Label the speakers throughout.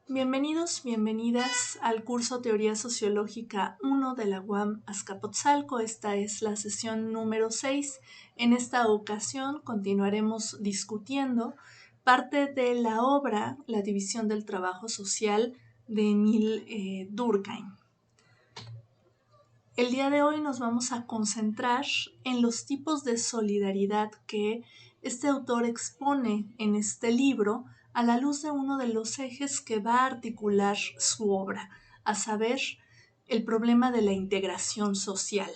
Speaker 1: Bienvenidos, bienvenidas al curso Teoría Sociológica 1 de la UAM Azcapotzalco. Esta es la sesión número 6. En esta ocasión continuaremos discutiendo parte de la obra La división del trabajo social de Emile Durkheim. El día de hoy nos vamos a concentrar en los tipos de solidaridad que este autor expone en este libro a la luz de uno de los ejes que va a articular su obra, a saber, el problema de la integración social.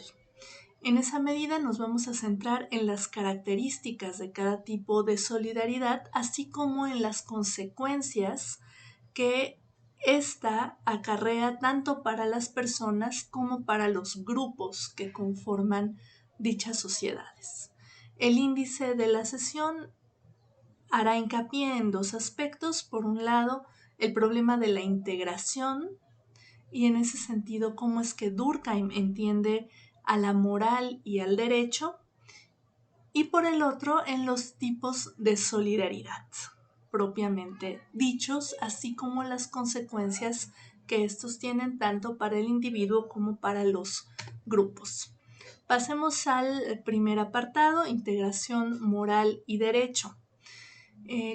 Speaker 1: En esa medida nos vamos a centrar en las características de cada tipo de solidaridad, así como en las consecuencias que esta acarrea tanto para las personas como para los grupos que conforman dichas sociedades. El índice de la sesión hará hincapié en dos aspectos. Por un lado, el problema de la integración y en ese sentido cómo es que Durkheim entiende a la moral y al derecho, y por el otro en los tipos de solidaridad propiamente dichos, así como las consecuencias que estos tienen tanto para el individuo como para los grupos. Pasemos al primer apartado, integración moral y derecho.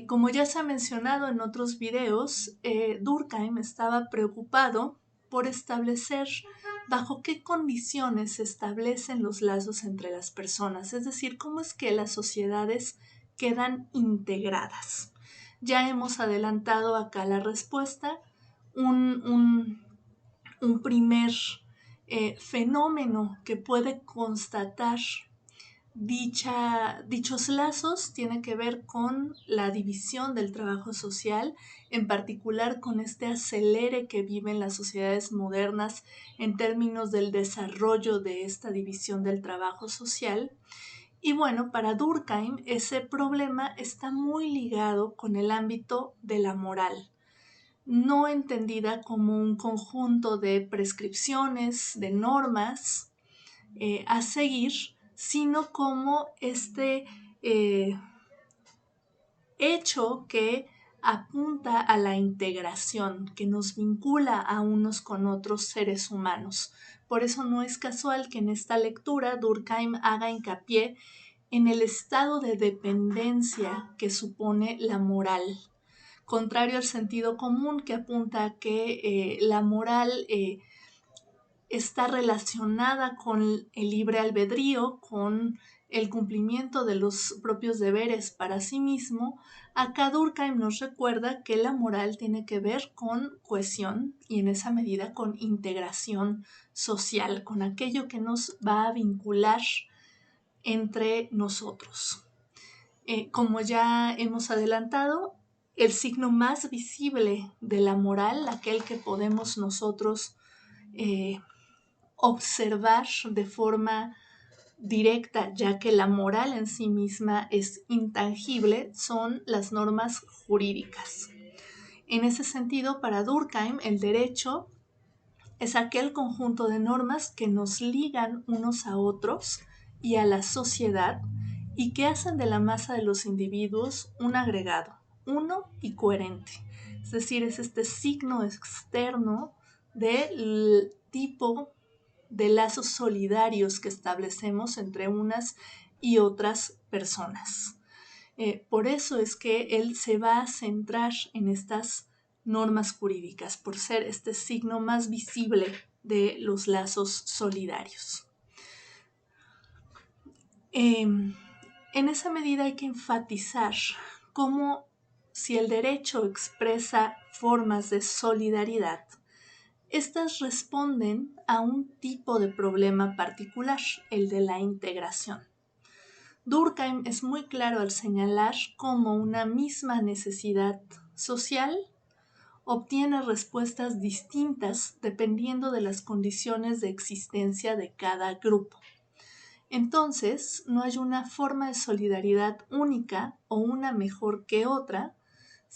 Speaker 1: Como ya se ha mencionado en otros videos, Durkheim estaba preocupado por establecer bajo qué condiciones se establecen los lazos entre las personas, es decir, cómo es que las sociedades quedan integradas. Ya hemos adelantado acá la respuesta. Un primer fenómeno que puede constatar dichos lazos tiene que ver con la división del trabajo social, en particular con este acelere que viven las sociedades modernas en términos del desarrollo de esta división del trabajo social. Y bueno, para Durkheim ese problema está muy ligado con el ámbito de la moral, no entendida como un conjunto de prescripciones, de normas a seguir, sino como este hecho que apunta a la integración, que nos vincula a unos con otros seres humanos. Por eso no es casual que en esta lectura Durkheim haga hincapié en el estado de dependencia que supone la moral, contrario al sentido común que apunta a que la moral está relacionada con el libre albedrío, con el cumplimiento de los propios deberes para sí mismo. Acá Durkheim nos recuerda que la moral tiene que ver con cohesión y en esa medida con integración social, con aquello que nos va a vincular entre nosotros. Como ya hemos adelantado, el signo más visible de la moral, aquel que podemos nosotros observar de forma directa, ya que la moral en sí misma es intangible, son las normas jurídicas. En ese sentido, para Durkheim, el derecho es aquel conjunto de normas que nos ligan unos a otros y a la sociedad y que hacen de la masa de los individuos un agregado, uno y coherente. Es decir, es este signo externo del tipo de lazos solidarios que establecemos entre unas y otras personas. Por eso es que él se va a centrar en estas normas jurídicas, por ser este signo más visible de los lazos solidarios. En esa medida hay que enfatizar cómo si el derecho expresa formas de solidaridad, estas responden a un tipo de problema particular, el de la integración. Durkheim es muy claro al señalar cómo una misma necesidad social obtiene respuestas distintas dependiendo de las condiciones de existencia de cada grupo. Entonces, no hay una forma de solidaridad única o una mejor que otra,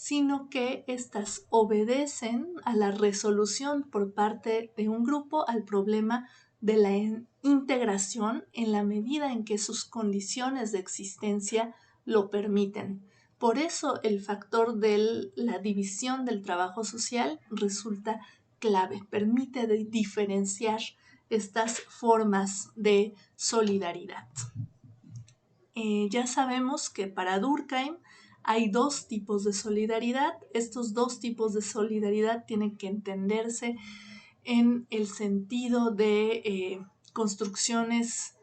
Speaker 1: sino que éstas obedecen a la resolución por parte de un grupo al problema de la integración en la medida en que sus condiciones de existencia lo permiten. Por eso el factor de la división del trabajo social resulta clave, permite diferenciar estas formas de solidaridad. Ya sabemos que para Durkheim hay dos tipos de solidaridad. Estos dos tipos de solidaridad tienen que entenderse en el sentido de construcciones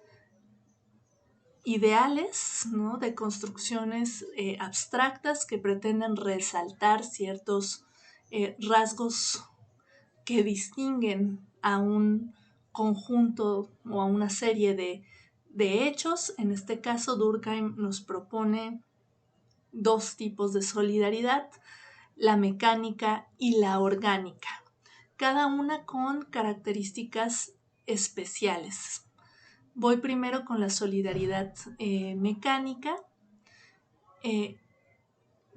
Speaker 1: ideales, ¿no? De construcciones abstractas que pretenden resaltar ciertos rasgos que distinguen a un conjunto o a una serie de hechos. En este caso, Durkheim nos propone dos tipos de solidaridad, la mecánica y la orgánica, cada una con características especiales. Voy primero con la solidaridad mecánica,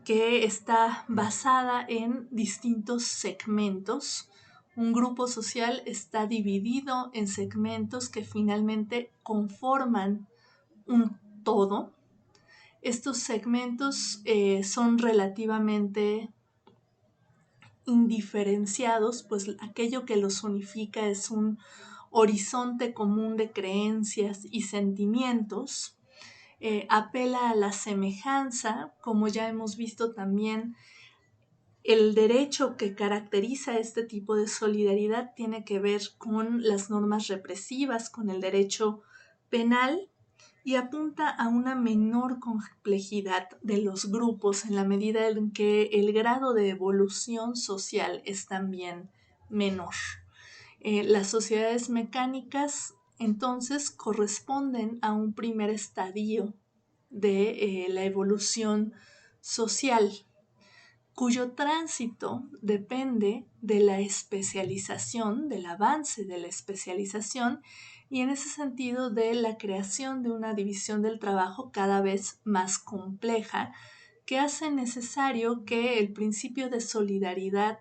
Speaker 1: que está basada en distintos segmentos. Un grupo social está dividido en segmentos que finalmente conforman un todo. Estos segmentos son relativamente indiferenciados, pues aquello que los unifica es un horizonte común de creencias y sentimientos. Apela a la semejanza, como ya hemos visto también. El derecho que caracteriza este tipo de solidaridad tiene que ver con las normas represivas, con el derecho penal, y apunta a una menor complejidad de los grupos en la medida en que el grado de evolución social es también menor. Las sociedades mecánicas entonces corresponden a un primer estadio de la evolución social, cuyo tránsito depende de la especialización, del avance de la especialización, y en ese sentido de la creación de una división del trabajo cada vez más compleja, que hace necesario que el principio de solidaridad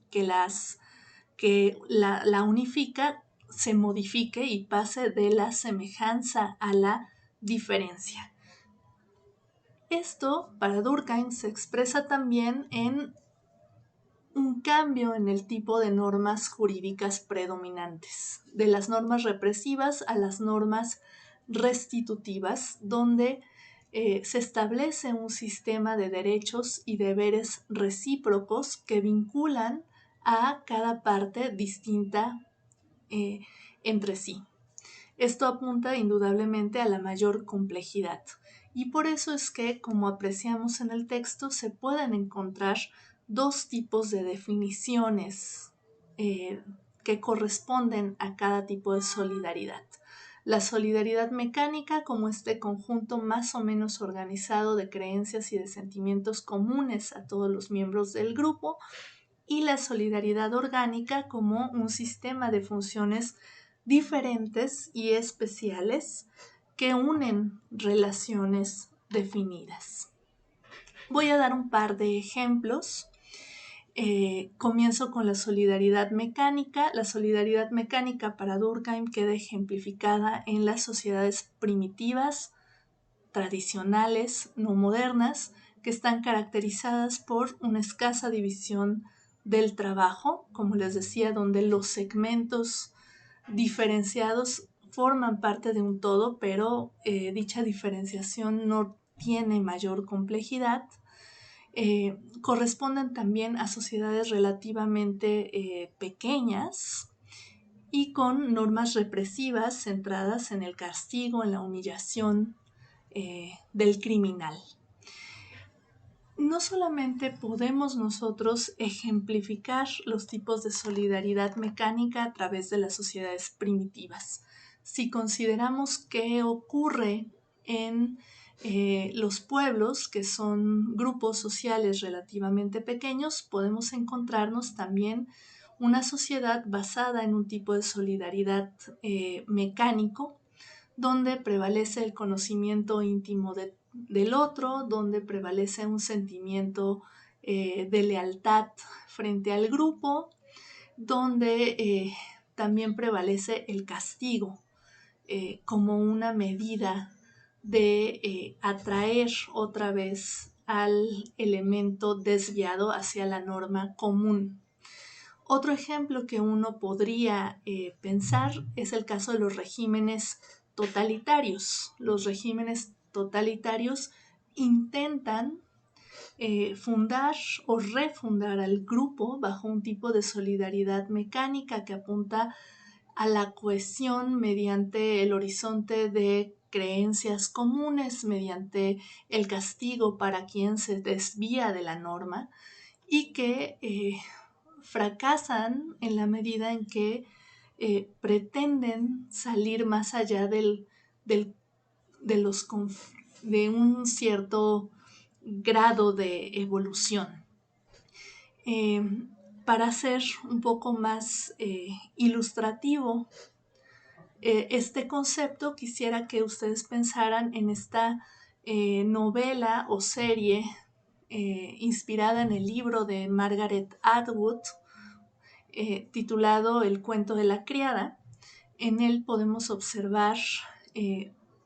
Speaker 1: que la unifica se modifique y pase de la semejanza a la diferencia. Esto, para Durkheim, se expresa también en un cambio en el tipo de normas jurídicas predominantes, de las normas represivas a las normas restitutivas, donde se establece un sistema de derechos y deberes recíprocos que vinculan a cada parte distinta entre sí. Esto apunta indudablemente a la mayor complejidad, y por eso es que, como apreciamos en el texto, se pueden encontrar dos tipos de definiciones que corresponden a cada tipo de solidaridad. La solidaridad mecánica como este conjunto más o menos organizado de creencias y de sentimientos comunes a todos los miembros del grupo, y la solidaridad orgánica como un sistema de funciones diferentes y especiales que unen relaciones definidas. Voy a dar un par de ejemplos. Comienzo con la solidaridad mecánica. La solidaridad mecánica para Durkheim queda ejemplificada en las sociedades primitivas, tradicionales, no modernas, que están caracterizadas por una escasa división del trabajo, como les decía, donde los segmentos diferenciados forman parte de un todo, pero dicha diferenciación no tiene mayor complejidad. Corresponden también a sociedades relativamente pequeñas y con normas represivas centradas en el castigo, en la humillación del criminal. No solamente podemos nosotros ejemplificar los tipos de solidaridad mecánica a través de las sociedades primitivas. Si consideramos qué ocurre en los pueblos, que son grupos sociales relativamente pequeños, podemos encontrarnos también una sociedad basada en un tipo de solidaridad mecánico, donde prevalece el conocimiento íntimo del otro, donde prevalece un sentimiento de lealtad frente al grupo, donde también prevalece el castigo como una medida de atraer otra vez al elemento desviado hacia la norma común. Otro ejemplo que uno podría pensar es el caso de los regímenes totalitarios. Los regímenes totalitarios intentan fundar o refundar al grupo bajo un tipo de solidaridad mecánica que apunta a la cohesión mediante el horizonte de creencias comunes, mediante el castigo para quien se desvía de la norma y que fracasan en la medida en que pretenden salir más allá de un cierto grado de evolución. Para ser un poco más ilustrativo este concepto, quisiera que ustedes pensaran en esta novela o serie inspirada en el libro de Margaret Atwood, titulado El cuento de la criada. En él podemos observar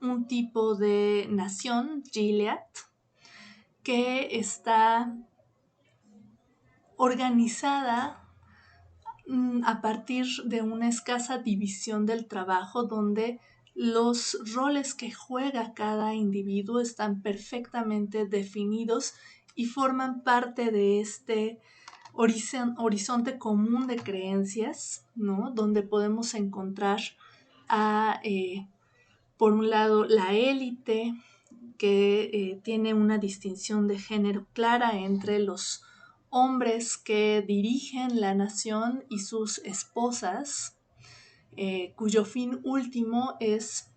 Speaker 1: un tipo de nación, Gilead, que está organizada a partir de una escasa división del trabajo donde los roles que juega cada individuo están perfectamente definidos y forman parte de este horizonte común de creencias, ¿no? Donde podemos encontrar por un lado, la élite, que tiene una distinción de género clara entre los hombres que dirigen la nación y sus esposas, cuyo fin último es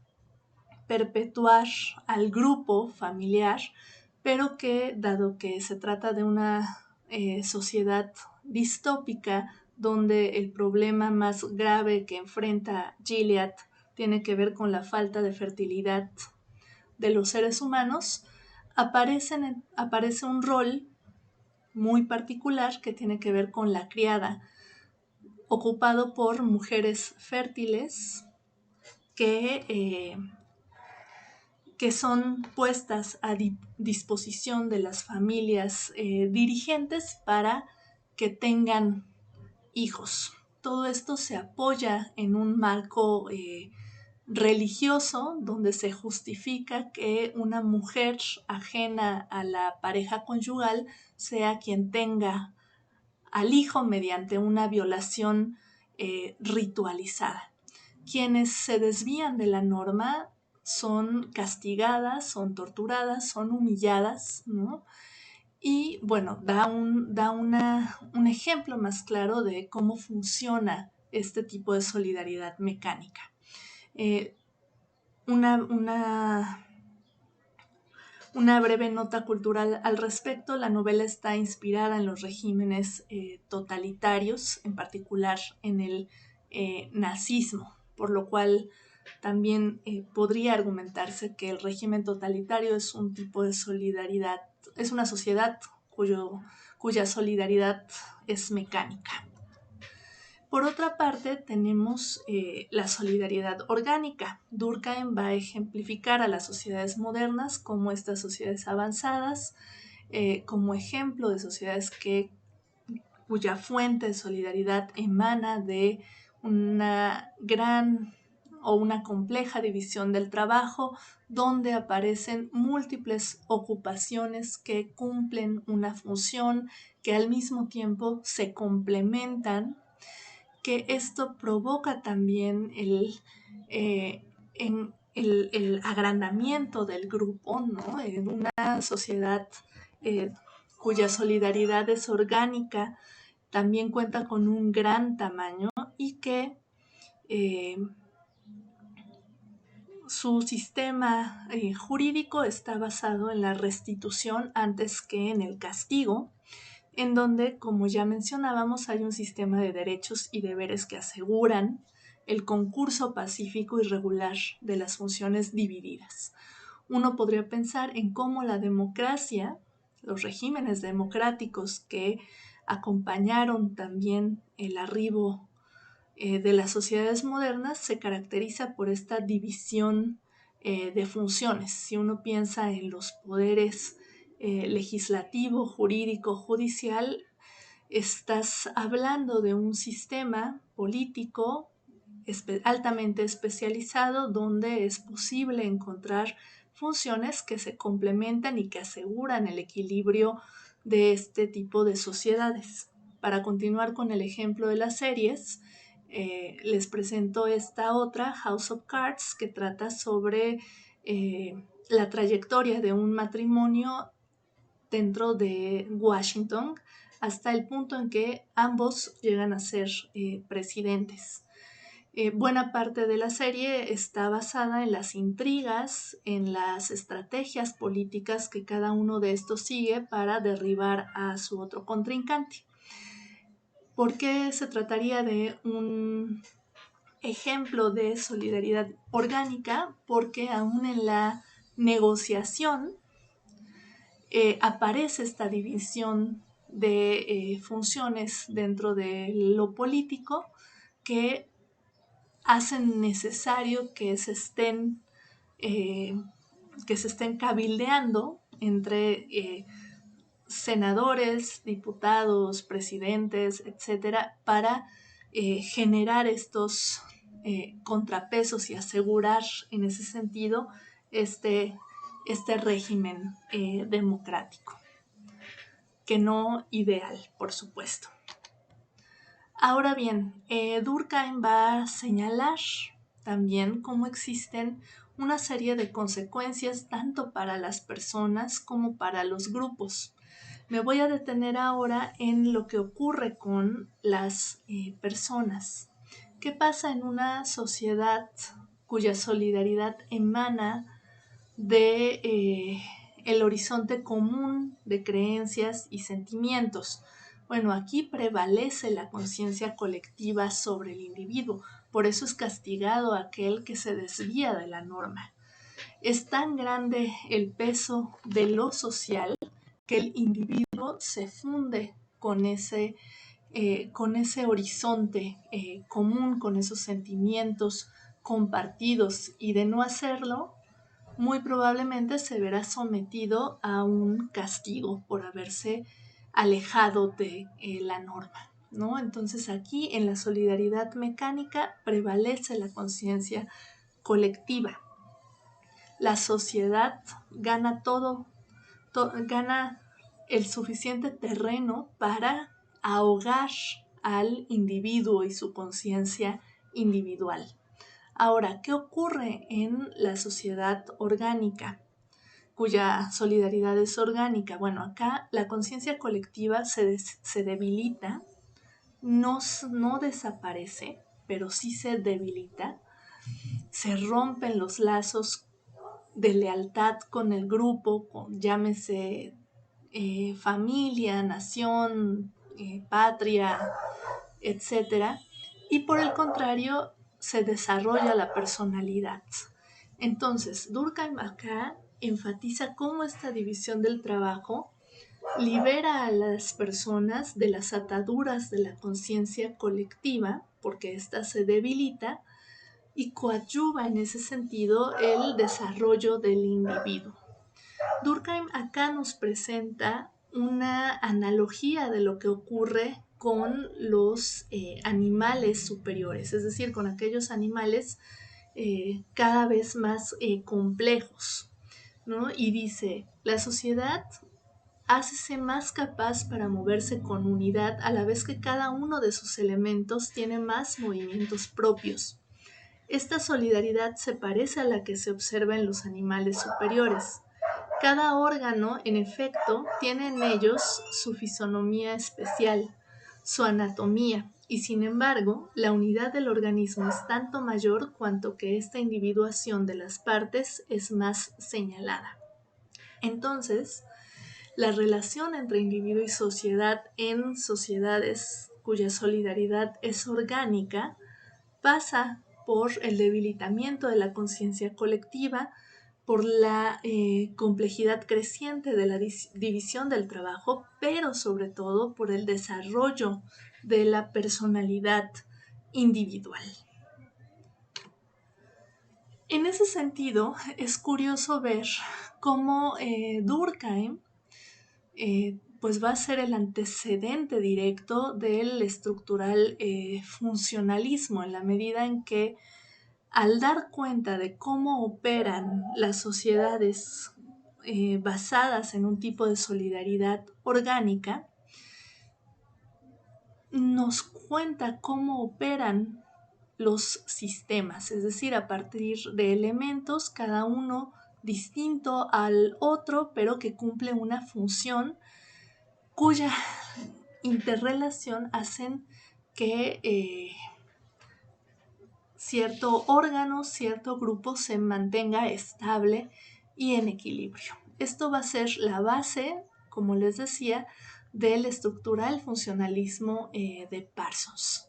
Speaker 1: perpetuar al grupo familiar, pero que, dado que se trata de una sociedad distópica, donde el problema más grave que enfrenta Gilead tiene que ver con la falta de fertilidad de los seres humanos, aparece un rol muy particular que tiene que ver con la criada, ocupado por mujeres fértiles que son puestas a disposición de las familias dirigentes para que tengan hijos. Todo esto se apoya en un marco religioso donde se justifica que una mujer ajena a la pareja conyugal sea quien tenga al hijo mediante una violación ritualizada. Quienes se desvían de la norma son castigadas, son torturadas, son humilladas, ¿no? Y bueno, da un ejemplo más claro de cómo funciona este tipo de solidaridad mecánica. Una breve nota cultural al respecto: la novela está inspirada en los regímenes totalitarios, en particular en el nazismo, por lo cual también podría argumentarse que el régimen totalitario es un tipo de solidaridad, es una sociedad cuya solidaridad es mecánica. Por otra parte, tenemos la solidaridad orgánica. Durkheim va a ejemplificar a las sociedades modernas como estas sociedades avanzadas, como ejemplo de sociedades cuya fuente de solidaridad emana de una gran o una compleja división del trabajo, donde aparecen múltiples ocupaciones que cumplen una función, que al mismo tiempo se complementan, que esto provoca también el agrandamiento del grupo, ¿no? En una sociedad cuya solidaridad es orgánica, también cuenta con un gran tamaño y que su sistema jurídico está basado en la restitución antes que en el castigo, en donde, como ya mencionábamos, hay un sistema de derechos y deberes que aseguran el concurso pacífico y regular de las funciones divididas. Uno podría pensar en cómo la democracia, los regímenes democráticos que acompañaron también el arribo de las sociedades modernas, se caracteriza por esta división de funciones. Si uno piensa en los poderes legislativo, jurídico, judicial, estás hablando de un sistema político altamente especializado donde es posible encontrar funciones que se complementan y que aseguran el equilibrio de este tipo de sociedades. Para continuar con el ejemplo de las series, les presento esta otra, House of Cards, que trata sobre la trayectoria de un matrimonio dentro de Washington hasta el punto en que ambos llegan a ser presidentes. Buena parte de la serie está basada en las intrigas, en las estrategias políticas que cada uno de estos sigue para derribar a su otro contrincante. ¿Por qué se trataría de un ejemplo de solidaridad orgánica? Porque aún en la negociación aparece esta división de funciones dentro de lo político que hacen necesario que se estén cabildeando entre senadores, diputados, presidentes, etcétera, para generar estos contrapesos y asegurar en ese sentido este régimen democrático, que no ideal, por supuesto. Ahora bien, Durkheim va a señalar también cómo existen una serie de consecuencias tanto para las personas como para los grupos. Me voy a detener ahora en lo que ocurre con las personas. ¿Qué pasa en una sociedad cuya solidaridad emana de el horizonte común de creencias y sentimientos? Bueno, aquí prevalece la conciencia colectiva sobre el individuo, por eso es castigado aquel que se desvía de la norma. Es tan grande el peso de lo social que el individuo se funde con ese horizonte común, con esos sentimientos compartidos, y de no hacerlo, muy probablemente se verá sometido a un castigo por haberse alejado de la norma, ¿no? Entonces aquí en la solidaridad mecánica prevalece la conciencia colectiva. La sociedad gana gana el suficiente terreno para ahogar al individuo y su conciencia individual. Ahora, ¿qué ocurre en la sociedad orgánica, cuya solidaridad es orgánica? Bueno, acá la conciencia colectiva se debilita, no desaparece, pero sí se debilita, se rompen los lazos de lealtad con el grupo, llámese familia, nación, patria, etcétera, y por el contrario se desarrolla la personalidad. Entonces, Durkheim acá enfatiza cómo esta división del trabajo libera a las personas de las ataduras de la conciencia colectiva, porque ésta se debilita, y coadyuva en ese sentido el desarrollo del individuo. Durkheim acá nos presenta una analogía de lo que ocurre con los animales superiores, es decir, con aquellos animales cada vez más complejos, ¿no? Y dice, la sociedad hácese más capaz para moverse con unidad a la vez que cada uno de sus elementos tiene más movimientos propios. Esta solidaridad se parece a la que se observa en los animales superiores. Cada órgano, en efecto, tiene en ellos su fisonomía especial, su anatomía, y sin embargo, la unidad del organismo es tanto mayor cuanto que esta individuación de las partes es más señalada. Entonces, la relación entre individuo y sociedad en sociedades cuya solidaridad es orgánica pasa por el debilitamiento de la conciencia colectiva, por la complejidad creciente de la división del trabajo, pero sobre todo por el desarrollo de la personalidad individual. En ese sentido, es curioso ver cómo Durkheim pues va a ser el antecedente directo del estructural funcionalismo, en la medida en que al dar cuenta de cómo operan las sociedades basadas en un tipo de solidaridad orgánica, nos cuenta cómo operan los sistemas, es decir, a partir de elementos, cada uno distinto al otro, pero que cumple una función cuya interrelación hacen que cierto órgano, cierto grupo se mantenga estable y en equilibrio. Esto va a ser la base, como les decía, del estructural funcionalismo de Parsons.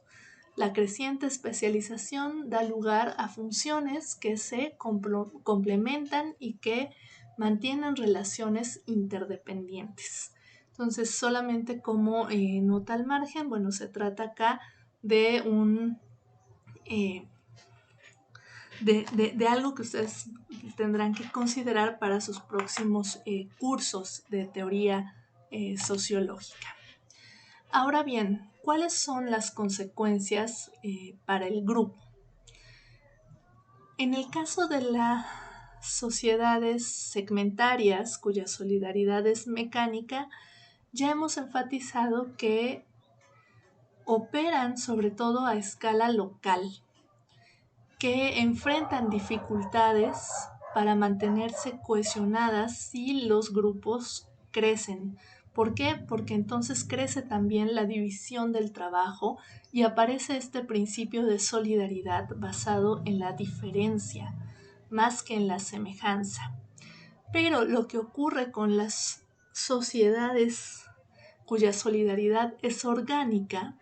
Speaker 1: La creciente especialización da lugar a funciones que se complementan y que mantienen relaciones interdependientes. Entonces, solamente como nota al margen, bueno, se trata acá de un de algo que ustedes tendrán que considerar para sus próximos cursos de teoría sociológica. Ahora bien, ¿cuáles son las consecuencias para el grupo? En el caso de las sociedades segmentarias cuya solidaridad es mecánica, ya hemos enfatizado que operan sobre todo a escala local, que enfrentan dificultades para mantenerse cohesionadas si los grupos crecen. ¿Por qué? Porque entonces crece también la división del trabajo y aparece este principio de solidaridad basado en la diferencia más que en la semejanza. Pero lo que ocurre con las sociedades cuya solidaridad es orgánica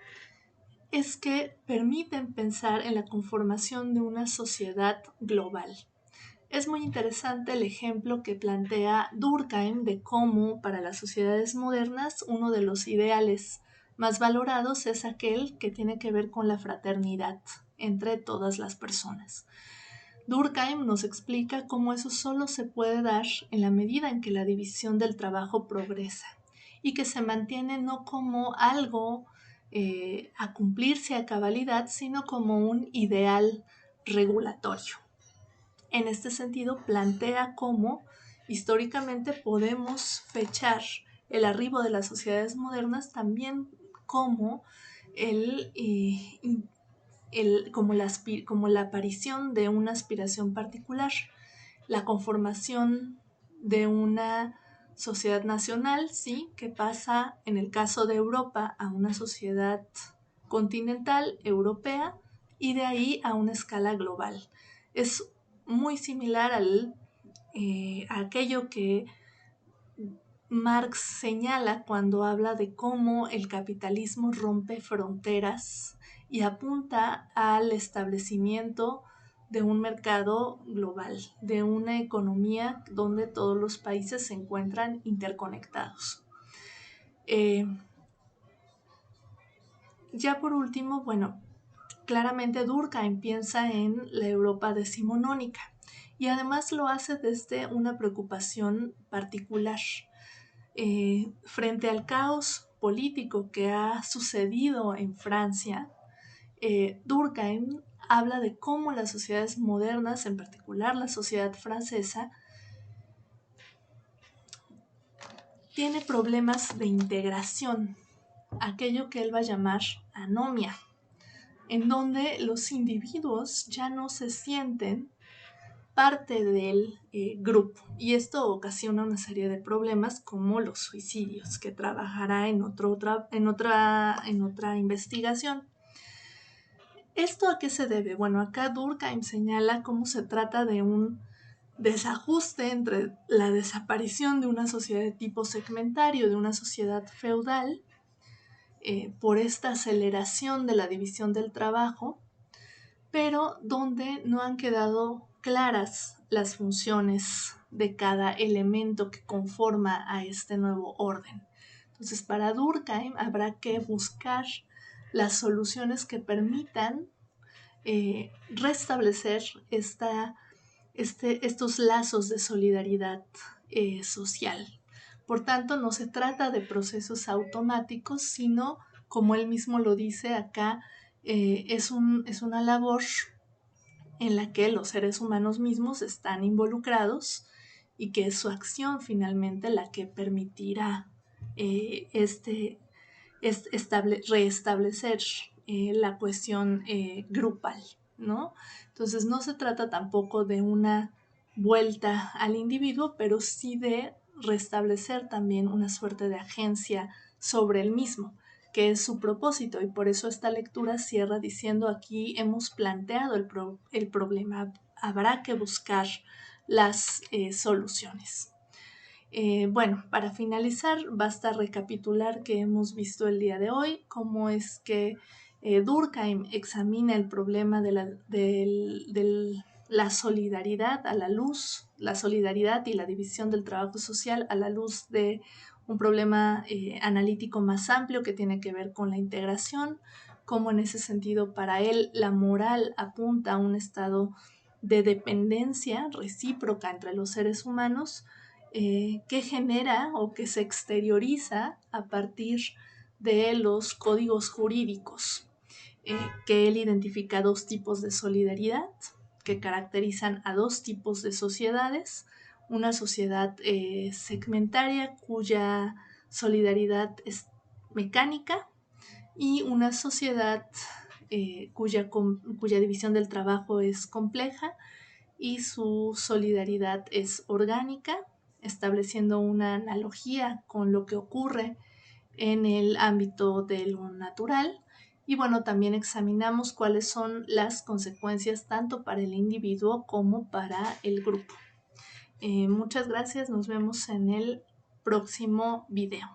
Speaker 1: es que permiten pensar en la conformación de una sociedad global. Es muy interesante el ejemplo que plantea Durkheim de cómo para las sociedades modernas uno de los ideales más valorados es aquel que tiene que ver con la fraternidad entre todas las personas. Durkheim nos explica cómo eso solo se puede dar en la medida en que la división del trabajo progresa y que se mantiene no como algo a cumplirse a cabalidad, sino como un ideal regulatorio. En este sentido, plantea cómo históricamente podemos fechar el arribo de las sociedades modernas también como como la aparición de una aspiración particular, la conformación de una sociedad nacional, sí, que pasa en el caso de Europa a una sociedad continental europea y de ahí a una escala global. Es muy similar a aquello que Marx señala cuando habla de cómo el capitalismo rompe fronteras y apunta al establecimiento de un mercado global, de una economía donde todos los países se encuentran interconectados. Ya por último, bueno, claramente Durkheim piensa en la Europa decimonónica y además lo hace desde una preocupación particular. Frente al caos político que ha sucedido en Francia, Durkheim habla de cómo las sociedades modernas, en particular la sociedad francesa, tiene problemas de integración, aquello que él va a llamar anomia, en donde los individuos ya no se sienten parte del grupo y esto ocasiona una serie de problemas como los suicidios que trabajará en otra investigación. ¿Esto a qué se debe? Bueno, acá Durkheim señala cómo se trata de un desajuste entre la desaparición de una sociedad de tipo segmentario, de una sociedad feudal, por esta aceleración de la división del trabajo, pero donde no han quedado claras las funciones de cada elemento que conforma a este nuevo orden. Entonces, para Durkheim habrá que buscar las soluciones que permitan restablecer estos lazos de solidaridad social. Por tanto, no se trata de procesos automáticos, sino, como él mismo lo dice acá, es una labor en la que los seres humanos mismos están involucrados y que es su acción finalmente la que permitirá reestablecer la cuestión grupal, ¿no? Entonces no se trata tampoco de una vuelta al individuo, pero sí de restablecer también una suerte de agencia sobre el mismo, que es su propósito, y por eso esta lectura cierra diciendo: aquí hemos planteado el problema, habrá que buscar las soluciones. Bueno, para finalizar, basta recapitular que hemos visto el día de hoy cómo es que Durkheim examina el problema de la solidaridad a la luz, la solidaridad y la división del trabajo social a la luz de un problema analítico más amplio que tiene que ver con la integración, cómo en ese sentido para él la moral apunta a un estado de dependencia recíproca entre los seres humanos, que genera o que se exterioriza a partir de los códigos jurídicos, que él identifica dos tipos de solidaridad que caracterizan a dos tipos de sociedades: una sociedad segmentaria cuya solidaridad es mecánica, y una sociedad cuya división del trabajo es compleja y su solidaridad es orgánica, estableciendo una analogía con lo que ocurre en el ámbito de lo natural. Y bueno, también examinamos cuáles son las consecuencias tanto para el individuo como para el grupo. Muchas gracias, nos vemos en el próximo video.